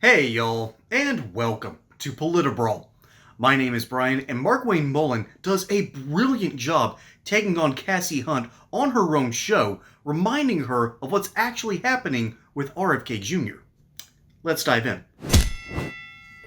Hey y'all, and welcome to PolitiBrawl. My name is Brian, and Markwayne Mullin does a brilliant job taking on Cassie Hunt on her own show, reminding her of what's actually happening with RFK Jr. Let's dive in.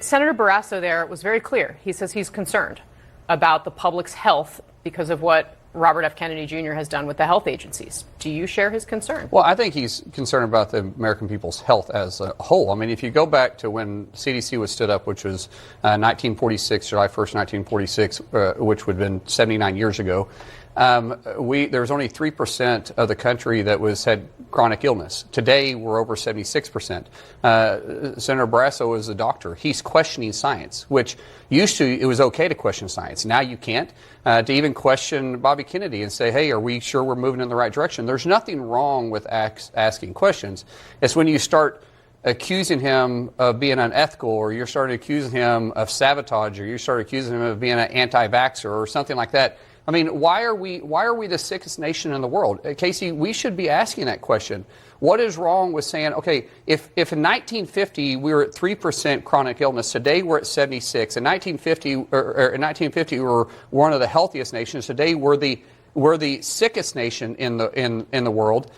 Senator Barrasso there was very clear. He says he's concerned about the public's health because of what Robert F. Kennedy Jr. has done with the health agencies. Do you share his concern? Well, I think he's concerned about the American people's health as a whole. I mean, if you go back to when CDC was stood up, which was 1946, July 1st, 1946, which would have been 79 years ago, there was only 3% of the country that had chronic illness. Today, we're over 76%. Senator Barrasso is a doctor. He's questioning science, which used to, it was okay to question science. Now you can't. To even question Bobby Kennedy and say, hey, are we sure we're moving in the right direction? There's nothing wrong with asking questions. It's when you start accusing him of being unethical, or you're starting accusing him of sabotage, or you start accusing him of being an anti-vaxxer or something like that. I mean, why are we the sickest nation in the world? Casey, we should be asking that question. What is wrong with saying, okay, if in 1950 we were at 3% chronic illness, today we're at 76. In 1950 we were one of the healthiest nations. Today we're the sickest nation in the world.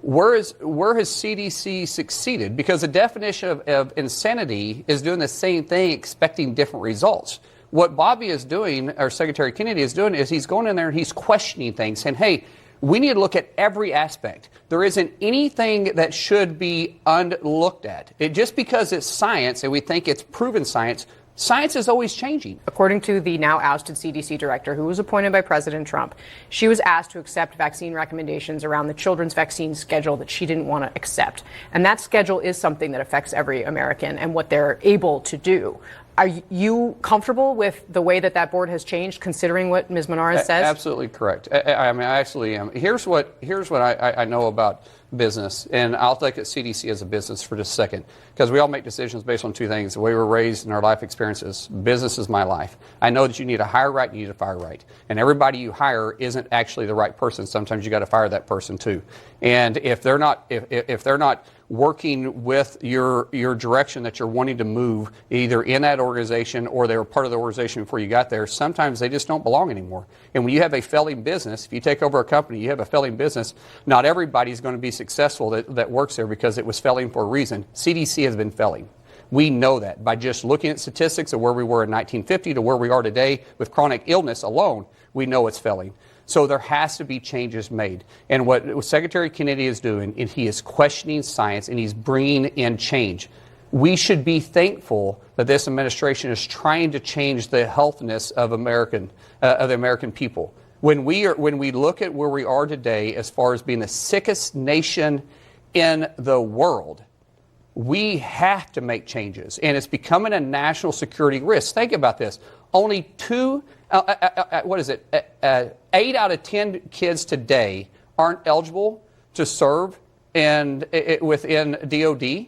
Where has CDC succeeded? Because the definition of insanity is doing the same thing, expecting different results. What Bobby is doing, or Secretary Kennedy is doing, is he's going in there and he's questioning things, saying, hey, we need to look at every aspect. There isn't anything that should be unlooked at. Just because it's science and we think it's proven science, science is always changing. According to the now ousted CDC director, who was appointed by President Trump, she was asked to accept vaccine recommendations around the children's vaccine schedule that she didn't want to accept. And that schedule is something that affects every American and what they're able to do. Are you comfortable with the way that board has changed, considering what Ms. Menarez says? Absolutely correct. I mean, I actually am. Here's what I know about business, and I'll look at CDC as a business for just a second, because we all make decisions based on two things: the way we're raised and our life experiences. Business is my life. I know that you need to hire right, and you need to fire right, and everybody you hire isn't actually the right person. Sometimes you got to fire that person too. And if they're not working with your direction that you're wanting to move, either in that organization or they were part of the organization before you got there, sometimes they just don't belong anymore. And when you have a failing business, if you take over a company, you have a failing business, not everybody's going to be successful that works there because it was failing for a reason. CDC has been failing. We know that by just looking at statistics of where we were in 1950 to where we are today with chronic illness alone. We know it's failing. So there has to be changes made. And what Secretary Kennedy is doing, is he is questioning science and he's bringing in change. We should be thankful that this administration is trying to change the healthiness of the American people. When we look at where we are today as far as being the sickest nation in the world, we have to make changes. And it's becoming a national security risk. Think about this. Only 8 out of 10 kids today aren't eligible to serve within DOD,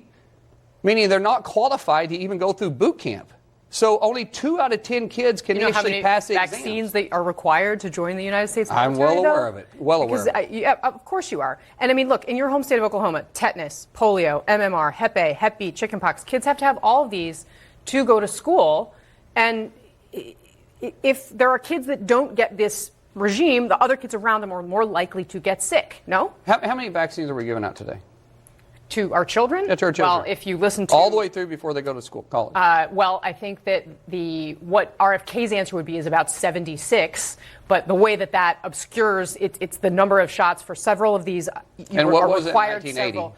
meaning they're not qualified to even go through boot camp. So only 2 out of 10 kids can actually pass the exams. Vaccines that are required to join the United States military, I'm well aware of it. Well aware of it. Yeah, of course you are. And I mean, look, in your home state of Oklahoma, tetanus, polio, MMR, Hep A, Hep B, chickenpox, kids have to have all of these to go to school. And if there are kids that don't get this regime, the other kids around them are more likely to get sick. No? How many vaccines are we giving out today? To our children? Yeah, to our children. Well, if you listen to... all the way through before they go to school, college. Well, I think that what RFK's answer would be is about 76, but the way that obscures, it's the number of shots for several of these and what was required it in 1980? several.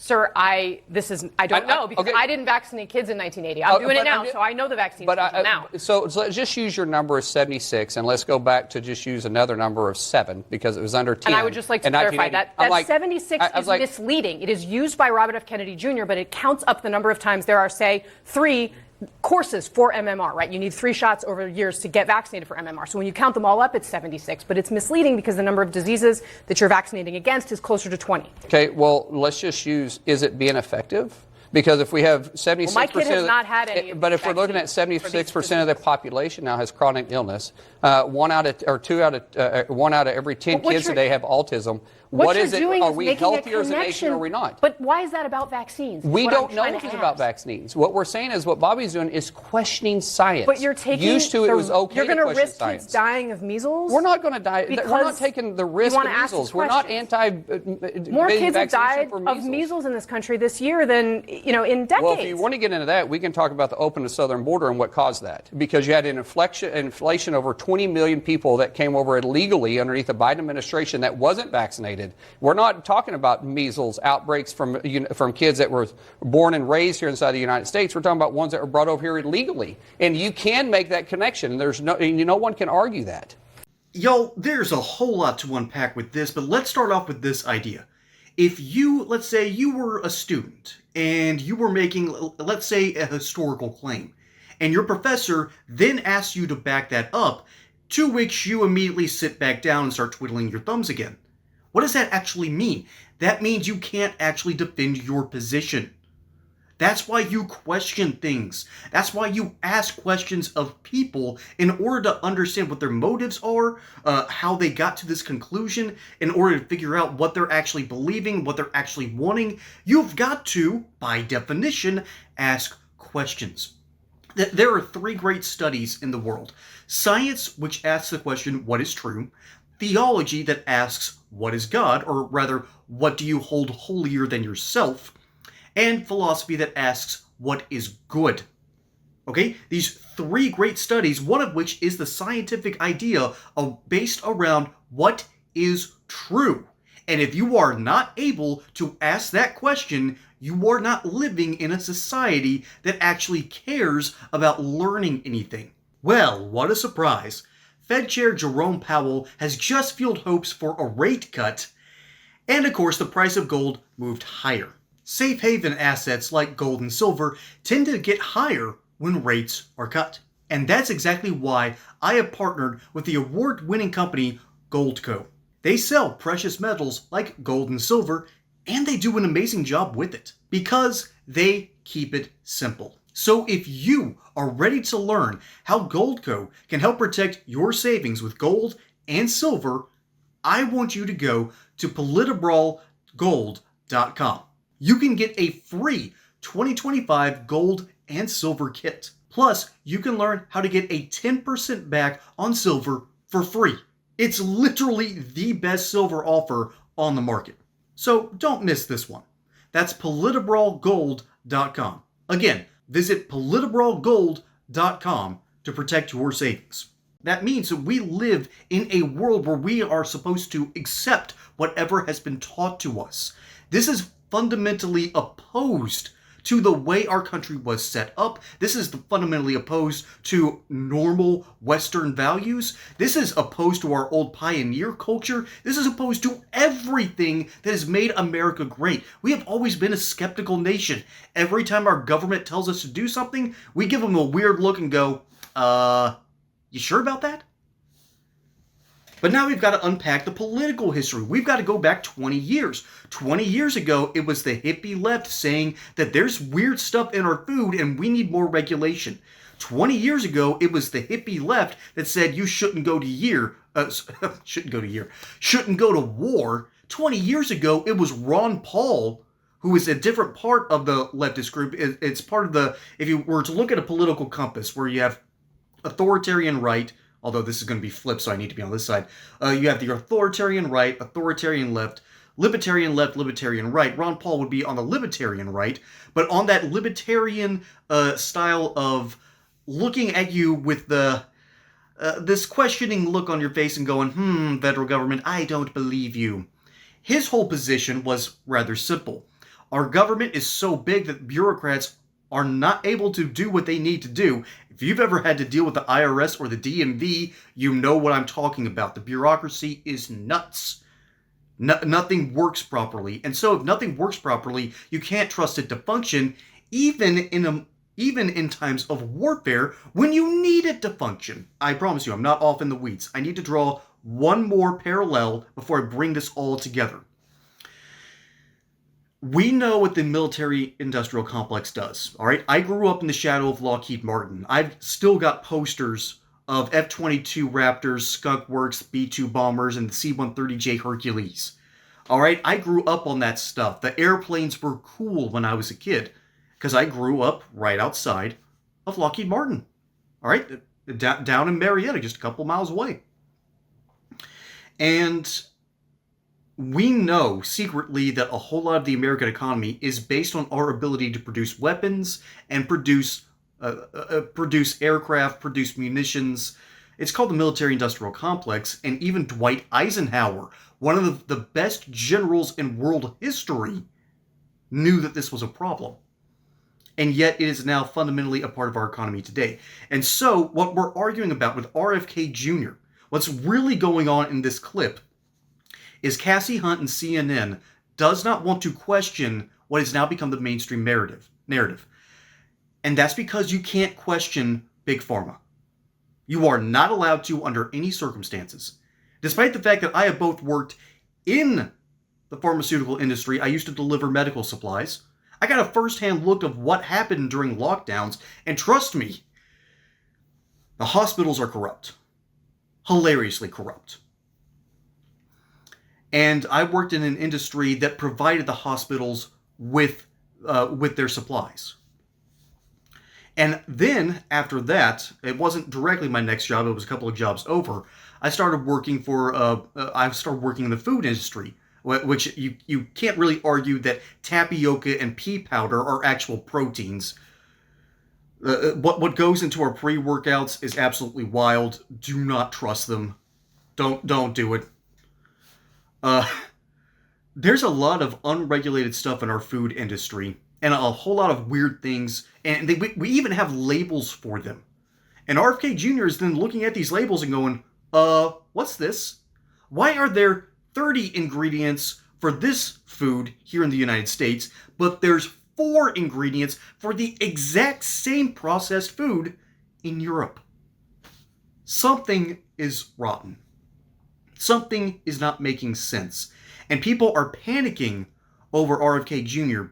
Sir, I don't know, because I didn't vaccinate kids in 1980. I'm doing it now, so I know the vaccine now. So let's just use your number as 76, and let's go back to just use another number of 7, because it was under 10. And I would just like to clarify that 76 is misleading. It is used by Robert F. Kennedy Jr., but it counts up the number of times there are, say, 3 courses for MMR, right? You need 3 shots over years to get vaccinated for MMR. So when you count them all up, it's 76. But it's misleading because the number of diseases that you're vaccinating against is closer to 20. Okay, well, let's just use, is it being effective? Because if we have 76%, well, my kid has not had any. But if we're looking at 76% of the population now has chronic illness, 1 out of every 10 kids today have autism. What is you're it? doing Are is we making healthier a as a nation or are we connection. not? But why is that about vaccines? We What don't I'm know trying if to it's about ask. vaccines. What we're saying is what Bobby's doing is questioning science. But you're taking. Used to, it was okay You're to going to question risk science. kids dying of measles. We're not going to die. We're not Because taking the you risk of wanna ask measles. these We're not questions. anti More kids have died for of measles in this country this year than in decades. Well, if you want to get into that, we can talk about the open to southern border and what caused that. Because you had an inflation over 20 million people that came over illegally underneath the Biden administration that wasn't vaccinated. We're not talking about measles outbreaks from kids that were born and raised here inside the United States. We're talking about ones that were brought over here illegally. And you can make that connection. There's no one can argue that. Yo, there's a whole lot to unpack with this, but let's start off with this idea. If you, let's say you were a student and you were making, let's say, a historical claim, and your professor then asks you to back that up, to which you immediately sit back down and start twiddling your thumbs again. What does that actually mean? That means you can't actually defend your position. That's why you question things. That's why you ask questions of people in order to understand what their motives are, how they got to this conclusion, in order to figure out what they're actually believing, what they're actually wanting. You've got to, by definition, ask questions. There are three great studies in the world. Science, which asks the question, what is true? Theology, that asks, what is God? Or rather, what do you hold holier than yourself? And philosophy, that asks, what is good? Okay, these three great studies, one of which is the scientific idea based around what is true. And if you are not able to ask that question, you are not living in a society that actually cares about learning anything. Well, what a surprise. Fed Chair Jerome Powell has just fueled hopes for a rate cut, and of course the price of gold moved higher. Safe haven assets like gold and silver tend to get higher when rates are cut. And that's exactly why I have partnered with the award-winning company Goldco. They sell precious metals like gold and silver, and they do an amazing job with it because they keep it simple. So if you are ready to learn how Goldco can help protect your savings with gold and silver, I want you to go to PolitiBrawlGold.com. You can get a free 2025 gold and silver kit. Plus, you can learn how to get a 10% back on silver for free. It's literally the best silver offer on the market. So don't miss this one. That's PolitiBrawlGold.com. Again, visit PolitiBrawlGold.com to protect your savings. That means that we live in a world where we are supposed to accept whatever has been taught to us. This is fundamentally opposed to the way our country was set up. This is fundamentally opposed to normal Western values. This is opposed to our old pioneer culture. This is opposed to everything that has made America great. We have always been a skeptical nation. Every time our government tells us to do something, we give them a weird look and go, you sure about that? But now we've got to unpack the political history. We've got to go back 20 years. 20 years ago, it was the hippie left saying that there's weird stuff in our food and we need more regulation. 20 years ago, it was the hippie left that said you shouldn't go to shouldn't go to war. 20 years ago, it was Ron Paul, who is a different part of the leftist group. It's part of the, if you were to look at a political compass where you have authoritarian right, although this is going to be flipped, so I need to be on this side. You have the authoritarian right, authoritarian left, libertarian left, libertarian right. Ron Paul would be on the libertarian right, but on that libertarian style of looking at you with the this questioning look on your face and going, federal government, I don't believe you. His whole position was rather simple. Our government is so big that bureaucrats are not able to do what they need to do. If you've ever had to deal with the IRS or the DMV, you know what I'm talking about. The bureaucracy is nuts. Nothing works properly. And so if nothing works properly, you can't trust it to function, even in times of warfare when you need it to function. I promise you, I'm not off in the weeds. I need to draw one more parallel before I bring this all together. We know what the military-industrial complex does, all right? I grew up in the shadow of Lockheed Martin. I've still got posters of F-22 Raptors, Skunk Works, B-2 bombers, and the C-130J Hercules. All right, I grew up on that stuff. The airplanes were cool when I was a kid because I grew up right outside of Lockheed Martin. All right, down in Marietta, just a couple miles away. And we know secretly that a whole lot of the American economy is based on our ability to produce weapons and produce aircraft, produce munitions. It's called the military-industrial complex, and even Dwight Eisenhower, one of the best generals in world history, knew that this was a problem. And yet it is now fundamentally a part of our economy today. And so what we're arguing about with RFK Jr., what's really going on in this clip, is Cassie Hunt and CNN does not want to question what has now become the mainstream narrative. And that's because you can't question Big Pharma. You are not allowed to under any circumstances. Despite the fact that I have both worked in the pharmaceutical industry, I used to deliver medical supplies. I got a first-hand look of what happened during lockdowns, and trust me, the hospitals are corrupt. Hilariously corrupt. And I worked in an industry that provided the hospitals with their supplies. And then, after that, it wasn't directly my next job, it was a couple of jobs over, I started working in the food industry, which you can't really argue that tapioca and pea powder are actual proteins. What goes into our pre-workouts is absolutely wild. Do not trust them. Don't do it. There's a lot of unregulated stuff in our food industry, and a whole lot of weird things, and we even have labels for them. And RFK Jr. is then looking at these labels and going, what's this? Why are there 30 ingredients for this food here in the United States, but there's 4 ingredients for the exact same processed food in Europe? Something is rotten. Something is not making sense. And people are panicking over RFK Jr.,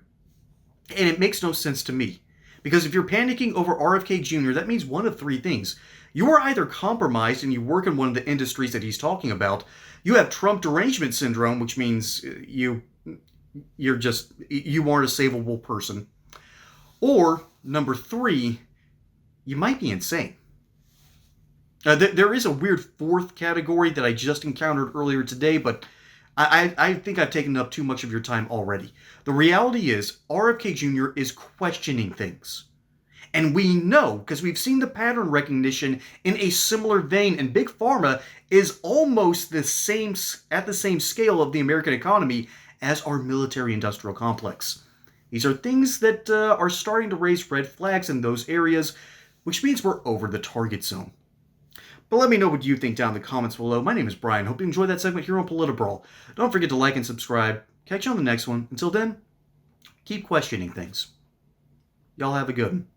and it makes no sense to me. Because if you're panicking over RFK Jr., that means one of 3 things. You are either compromised and you work in one of the industries that he's talking about. You have Trump derangement syndrome, which means you aren't a savable person. Or, number 3, you might be insane. There is a weird 4th category that I just encountered earlier today, but I think I've taken up too much of your time already. The reality is, RFK Jr. is questioning things. And we know, because we've seen the pattern recognition in a similar vein, and Big Pharma is almost at the same scale of the American economy as our military-industrial complex. These are things that are starting to raise red flags in those areas, which means we're over the target zone. But let me know what you think down in the comments below. My name is Brian. Hope you enjoyed that segment here on PolitiBrawl. Don't forget to like and subscribe. Catch you on the next one. Until then, keep questioning things. Y'all have a good one.